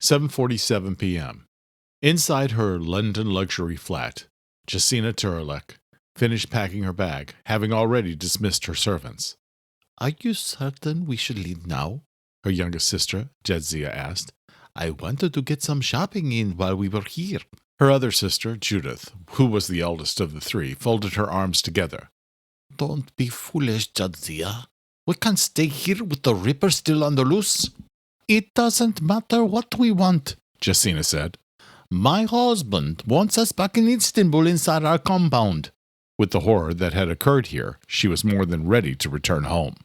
7:47 p.m. Inside her London luxury flat, Jessenia Turellek finished packing her bag, having already dismissed her servants. "Are you certain we should leave now?" her youngest sister, Jadzia, asked. "I wanted to get some shopping in while we were here." Her other sister, Judith, who was the eldest of the three, folded her arms together. "Don't be foolish, Jadzia. We can't stay here with the Ripper still on the loose." "It doesn't matter what we want," Jessenia said. "My husband wants us back in Istanbul inside our compound." With the horror that had occurred here, she was more than ready to return home.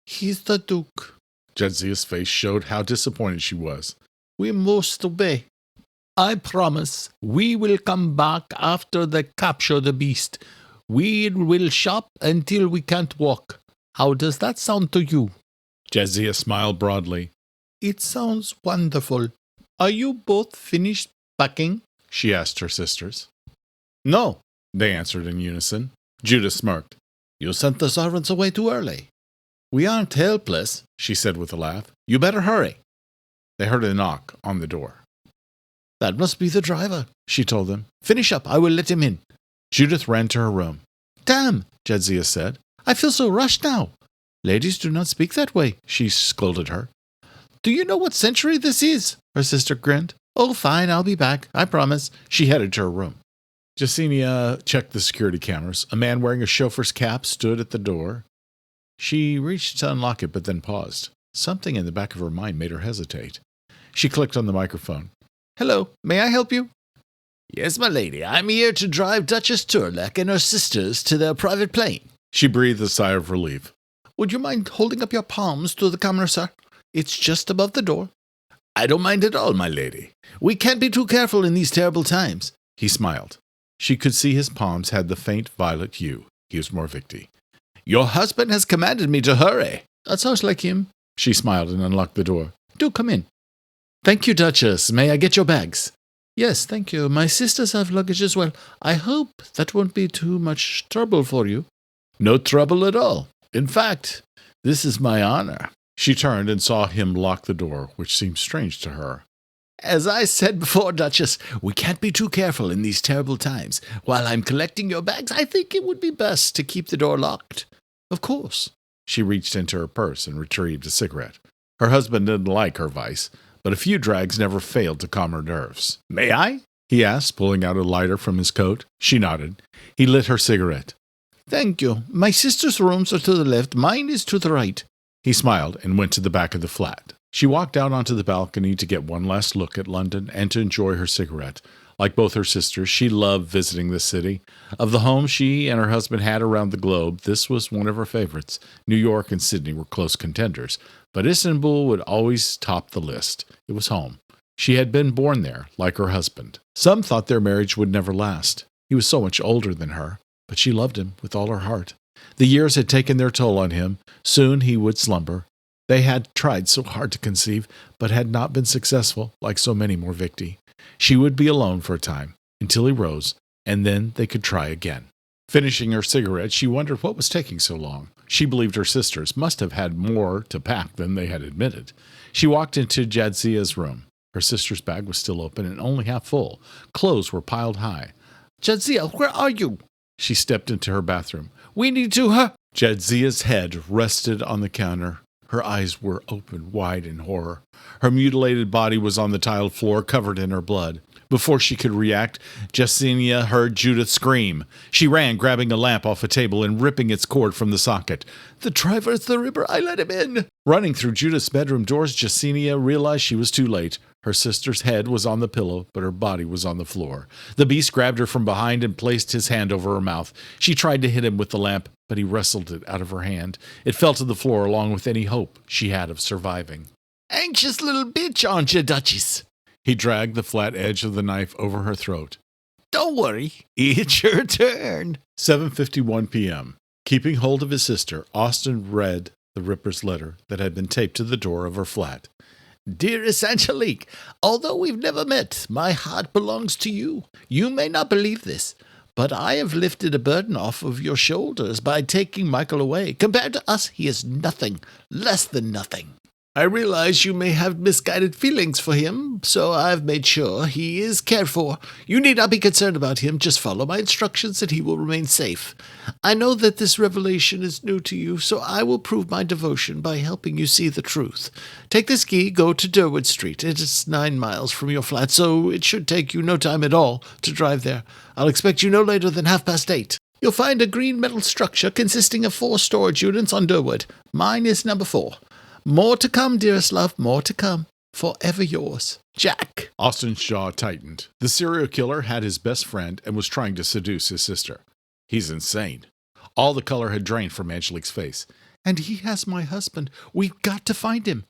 "He's the Duke." Jadzia's face showed how disappointed she was. "We must obey. I promise we will come back after they capture the beast. We will shop until we can't walk. How does that sound to you?" Jadzia smiled broadly. "It sounds wonderful. Are you both finished packing?" she asked her sisters. "No," they answered in unison. Judith smirked. "You sent the servants away too early." "We aren't helpless," she said with a laugh. "You better hurry." They heard a knock on the door. "That must be the driver," she told them. "Finish up. I will let him in." Judith ran to her room. "Damn," Jadzia said. "I feel so rushed now." "Ladies do not speak that way," she scolded her. "Do you know what century this is?" her sister grinned. "Oh, fine, I'll be back. I promise." She headed to her room. Jessenia checked the security cameras. A man wearing a chauffeur's cap stood at the door. She reached to unlock it, but then paused. Something in the back of her mind made her hesitate. She clicked on the microphone. "Hello, may I help you?" "Yes, my lady. I'm here to drive Duchess Turellek and her sisters to their private plane." She breathed a sigh of relief. "Would you mind holding up your palms to the camera, sir? It's just above the door." "I don't mind at all, my lady. We can't be too careful in these terrible times." He smiled. She could see his palms had the faint violet hue. He was Morvicti. "Your husband has commanded me to hurry." "That sounds like him." She smiled and unlocked the door. "Do come in." "Thank you, Duchess. May I get your bags?" "Yes, thank you. My sisters have luggage as well. I hope that won't be too much trouble for you." "No trouble at all. In fact, this is my honor." She turned and saw him lock the door, which seemed strange to her. "As I said before, Duchess, we can't be too careful in these terrible times. While I'm collecting your bags, I think it would be best to keep the door locked." "Of course." She reached into her purse and retrieved a cigarette. Her husband didn't like her vice, but a few drags never failed to calm her nerves. "May I?" he asked, pulling out a lighter from his coat. She nodded. He lit her cigarette. "Thank you. My sister's rooms are to the left. Mine is to the right." He smiled and went to the back of the flat. She walked out onto the balcony to get one last look at London and to enjoy her cigarette. Like both her sisters, she loved visiting the city. Of the homes she and her husband had around the globe, this was one of her favorites. New York and Sydney were close contenders, but Istanbul would always top the list. It was home. She had been born there, like her husband. Some thought their marriage would never last. He was so much older than her, but she loved him with all her heart. The years had taken their toll on him. Soon he would slumber. They had tried so hard to conceive, but had not been successful, like so many Morvicti. She would be alone for a time, until he rose, and then they could try again. Finishing her cigarette, she wondered what was taking so long. She believed her sisters must have had more to pack than they had admitted. She walked into Jadzia's room. Her sister's bag was still open and only half full. Clothes were piled high. "Jadzia, where are you?" She stepped into her bathroom. "We need to, Jadzia's head rested on the counter. Her eyes were open wide in horror. Her mutilated body was on the tiled floor, covered in her blood. Before she could react, Jessenia heard Judith scream. She ran, grabbing a lamp off a table and ripping its cord from the socket. "The driver's the Ripper. I let him in." Running through Judith's bedroom doors, Jessenia realized she was too late. Her sister's head was on the pillow, but her body was on the floor. The beast grabbed her from behind and placed his hand over her mouth. She tried to hit him with the lamp, but he wrestled it out of her hand. It fell to the floor along with any hope she had of surviving. "Anxious little bitch, aren't you, Duchess?" He dragged the flat edge of the knife over her throat. "Don't worry, it's your turn." 7:51 p.m. Keeping hold of his sister, Austin read the Ripper's letter that had been taped to the door of her flat. "Dearest Angelique, although we've never met, my heart belongs to you. You may not believe this, but I have lifted a burden off of your shoulders by taking Michael away. Compared to us, he is nothing, less than nothing. I realize you may have misguided feelings for him, so I've made sure he is cared for. You need not be concerned about him. Just follow my instructions and he will remain safe. I know that this revelation is new to you, so I will prove my devotion by helping you see the truth. Take this key, go to Durward Street. It is 9 miles from your flat, so it should take you no time at all to drive there. I'll expect you no later than 8:30. You'll find a green metal structure consisting of 4 storage units on Durward. Mine is number 4. More to come, dearest love, more to come. Forever yours, Jack. Austin's jaw tightened. The serial killer had his best friend and was trying to seduce his sister. He's insane. All the color had drained from Angelique's face. And he has my husband. We've got to find him.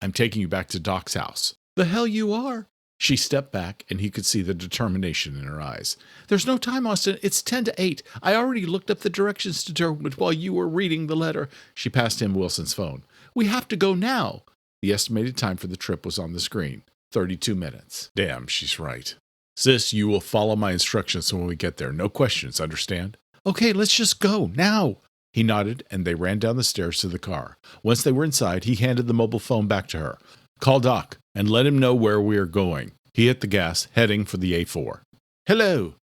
I'm taking you back to Doc's house. The hell you are. She stepped back, and he could see the determination in her eyes. There's no time, Austin. It's 10 to 8. I already looked up the directions to Durward while you were reading the letter. She passed him Wilson's phone. We have to go now. The estimated time for the trip was on the screen. 32 minutes. Damn, she's right. Sis, you will follow my instructions when we get there. No questions, understand? Okay, let's just go, now. He nodded, and they ran down the stairs to the car. Once they were inside, he handed the mobile phone back to her. Call Doc, and let him know where we are going. He hit the gas, heading for the A4. Hello.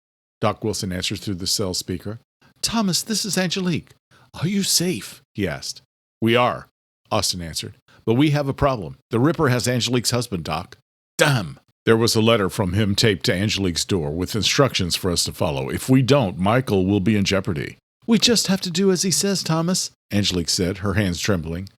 Doc Wilson answered through the cell speaker. Thomas, this is Angelique. Are you safe? He asked. We are, Austin answered. But we have a problem. The Ripper has Angelique's husband, Doc. Damn. There was a letter from him taped to Angelique's door with instructions for us to follow. If we don't, Michael will be in jeopardy. We just have to do as he says, Thomas, Angelique said, her hands trembling.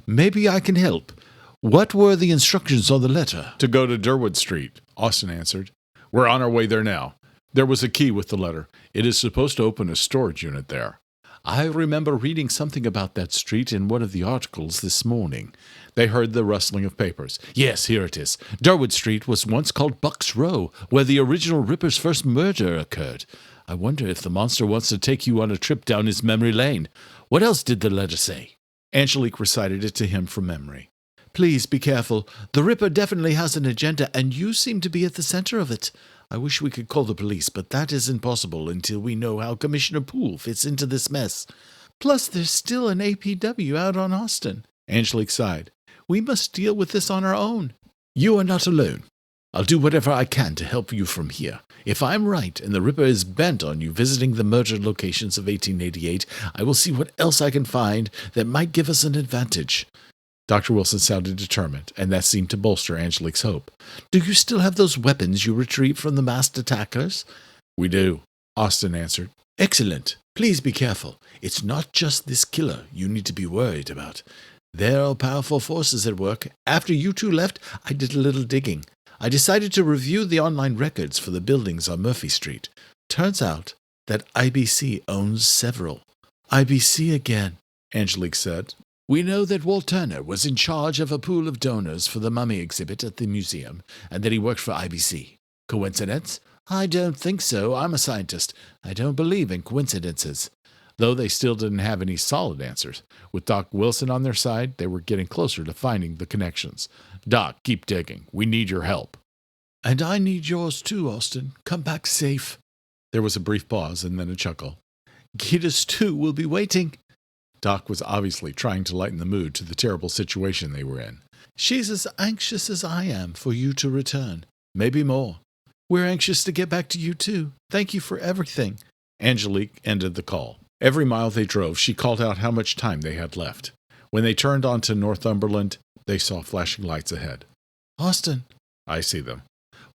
Maybe I can help. What were the instructions on the letter? To go to Durward Street, Austin answered. We're on our way there now. There was a key with the letter. It is supposed to open a storage unit there. I remember reading something about that street in one of the articles this morning. They heard the rustling of papers. Yes, here it is. Durward Street was once called Buck's Row, where the original Ripper's first murder occurred. I wonder if the monster wants to take you on a trip down his memory lane. What else did the letter say? Angelique recited it to him from memory. Please be careful. The Ripper definitely has an agenda, and you seem to be at the center of it. I wish we could call the police, but that is impossible until we know how Commissioner Poole fits into this mess. Plus, there's still an APW out on Austin. Angelique sighed. We must deal with this on our own. You are not alone. I'll do whatever I can to help you from here. If I'm right, and the Ripper is bent on you visiting the murder locations of 1888, I will see what else I can find that might give us an advantage. Dr. Wilson sounded determined, and that seemed to bolster Angelique's hope. Do you still have those weapons you retrieved from the masked attackers? We do, Austin answered. Excellent. Please be careful. It's not just this killer you need to be worried about. There are powerful forces at work. After you two left, I did a little digging. I decided to review the online records for the buildings on Murphy Street. Turns out that IBC owns several. IBC again, Angelique said. We know that Walt Turner was in charge of a pool of donors for the mummy exhibit at the museum, and that he worked for IBC. Coincidence? I don't think so. I'm a scientist. I don't believe in coincidences. Though they still didn't have any solid answers. With Doc Wilson on their side, they were getting closer to finding the connections. Doc, keep digging. We need your help. And I need yours too, Austin. Come back safe. There was a brief pause and then a chuckle. Gitas too will be waiting. Doc was obviously trying to lighten the mood to the terrible situation they were in. She's as anxious as I am for you to return. Maybe more. We're anxious to get back to you too. Thank you for everything. Angelique ended the call. Every mile they drove, she called out how much time they had left. When they turned onto Northumberland, they saw flashing lights ahead. Austin. I see them.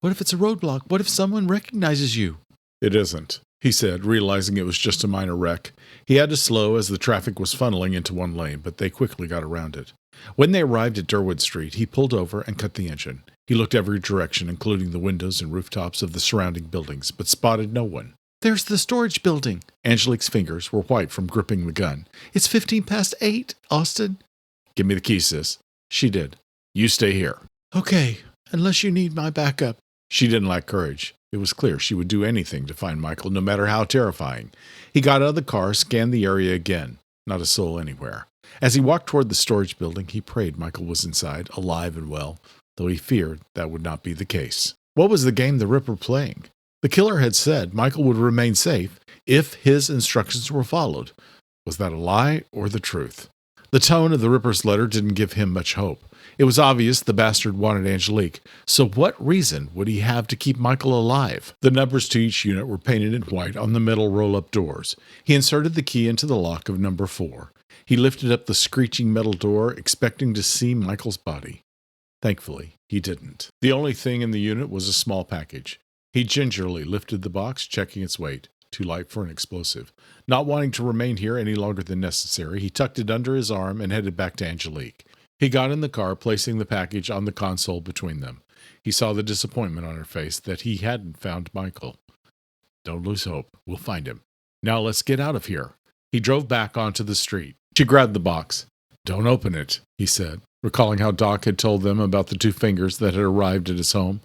What if it's a roadblock? What if someone recognizes you? It isn't, he said, realizing it was just a minor wreck. He had to slow as the traffic was funneling into one lane, but they quickly got around it. When they arrived at Durward Street, he pulled over and cut the engine. He looked every direction, including the windows and rooftops of the surrounding buildings, but spotted no one. There's the storage building. Angelique's fingers were white from gripping the gun. It's 8:15, Austin. Give me the key, sis. She did. You stay here. Okay, unless you need my backup. She didn't lack courage. It was clear she would do anything to find Michael, no matter how terrifying. He got out of the car, scanned the area again. Not a soul anywhere. As he walked toward the storage building, he prayed Michael was inside, alive and well, though he feared that would not be the case. What was the game the Ripper playing? The killer had said Michael would remain safe if his instructions were followed. Was that a lie or the truth? The tone of the Ripper's letter didn't give him much hope. It was obvious the bastard wanted Angelique, so what reason would he have to keep Michael alive? The numbers to each unit were painted in white on the metal roll-up doors. He inserted the key into the lock of number 4. He lifted up the screeching metal door, expecting to see Michael's body. Thankfully, he didn't. The only thing in the unit was a small package. He gingerly lifted the box, checking its weight. Too light for an explosive. Not wanting to remain here any longer than necessary, he tucked it under his arm and headed back to Angelique. He got in the car, placing the package on the console between them. He saw the disappointment on her face that he hadn't found Michael. Don't lose hope. We'll find him. Now let's get out of here. He drove back onto the street. She grabbed the box. Don't open it, he said, recalling how Doc had told them about the 2 fingers that had arrived at his home.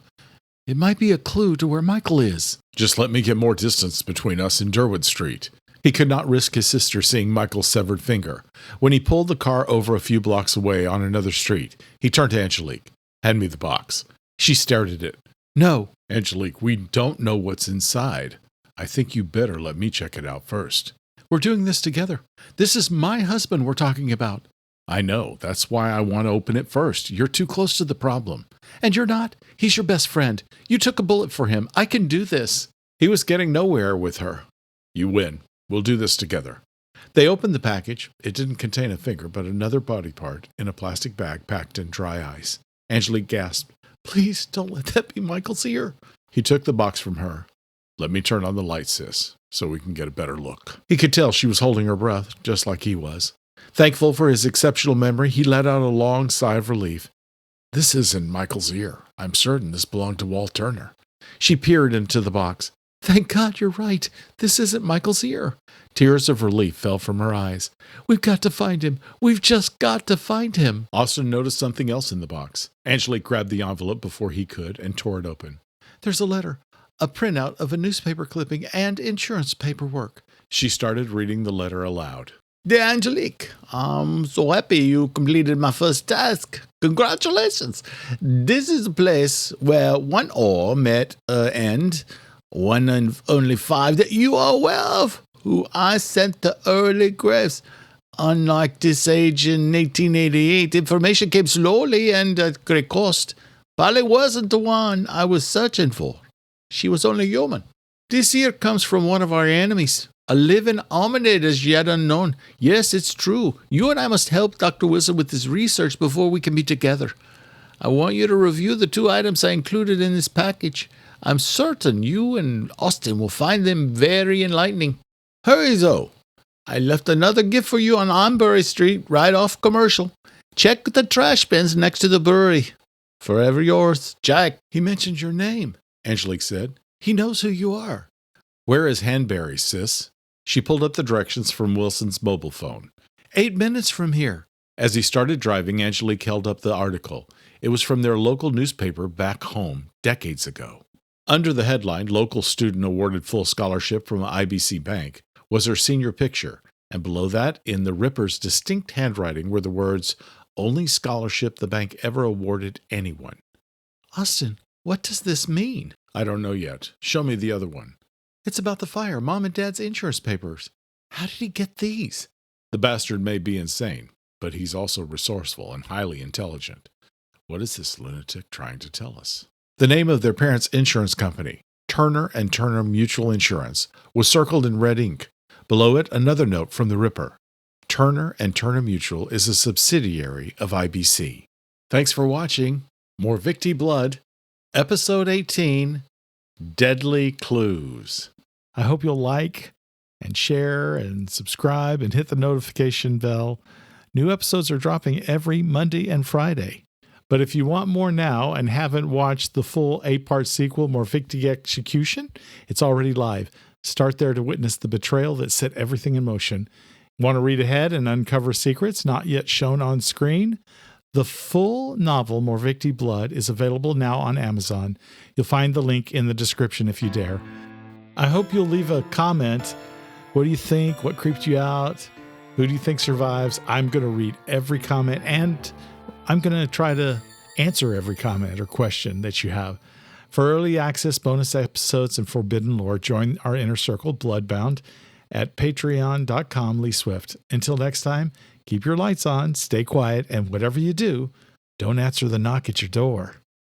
It might be a clue to where Michael is. Just let me get more distance between us and Durward Street. He could not risk his sister seeing Michael's severed finger. When he pulled the car over a few blocks away on another street, he turned to Angelique. Hand me the box. She stared at it. No, Angelique, we don't know what's inside. I think you better let me check it out first. We're doing this together. This is my husband we're talking about. I know. That's why I want to open it first. You're too close to the problem. And you're not. He's your best friend. You took a bullet for him. I can do this. He was getting nowhere with her. You win. We'll do this together. They opened the package. It didn't contain a finger, but another body part in a plastic bag packed in dry ice. Angelique gasped, Please don't let that be Michael's ear. He took the box from her. Let me turn on the light, sis, so we can get a better look. He could tell she was holding her breath, just like he was. Thankful for his exceptional memory, he let out a long sigh of relief. This isn't Michael's ear. I'm certain this belonged to Walt Turner. She peered into the box. Thank God you're right. This isn't Michael's ear. Tears of relief fell from her eyes. We've got to find him. We've just got to find him. Austin noticed something else in the box. Angelique grabbed the envelope before he could and tore it open. There's a letter, a printout of a newspaper clipping and insurance paperwork. She started reading the letter aloud. Dear Angelique, I'm so happy you completed my first task. Congratulations. This is a place where one ore met an end, one and only 5 that you are aware of, who I sent to early graves. Unlike this age in 1888, information came slowly and at great cost. Polly wasn't the one I was searching for. She was only human. This here comes from one of our enemies. A living hominid as yet unknown. Yes, it's true. You and I must help Dr. Wilson with his research before we can be together. I want you to review the 2 items I included in this package. I'm certain you and Austin will find them very enlightening. Hurry, though. I left another gift for you on Onbury Street, right off Commercial. Check the trash bins next to the brewery. Forever yours, Jack. He mentioned your name, Angelique said. He knows who you are. Where is Hanbury, sis? She pulled up the directions from Wilson's mobile phone. 8 minutes from here. As he started driving, Angelique held up the article. It was from their local newspaper back home, decades ago. Under the headline, Local Student Awarded Full Scholarship from IBC Bank, was her senior picture, and below that, in the Ripper's distinct handwriting, were the words, Only scholarship the bank ever awarded anyone. Austin, what does this mean? I don't know yet. Show me the other one. It's about the fire, Mom and Dad's insurance papers. How did he get these? The bastard may be insane, but he's also resourceful and highly intelligent. What is this lunatic trying to tell us? The name of their parents' insurance company, Turner & Turner Mutual Insurance, was circled in red ink. Below it, another note from the Ripper. Turner & Turner Mutual is a subsidiary of IBC. Thanks for watching. Morvicti Blood, Episode 18, Deadly Clues. I hope you'll like and share and subscribe and hit the notification bell. New episodes are dropping every Monday and Friday. But if you want more now and haven't watched the full 8-part sequel, Morvicti Execution, it's already live. Start there to witness the betrayal that set everything in motion. Want to read ahead and uncover secrets not yet shown on screen? The full novel, Morvicti Blood, is available now on Amazon. You'll find the link in the description if you dare. I hope you'll leave a comment. What do you think? What creeped you out? Who do you think survives? I'm going to read every comment, and I'm going to try to answer every comment or question that you have. For early access, bonus episodes, and forbidden lore, join our inner circle, Bloodbound, at patreon.com/LeeSwift. Until next time, keep your lights on, stay quiet, and whatever you do, Don't answer the knock at your door.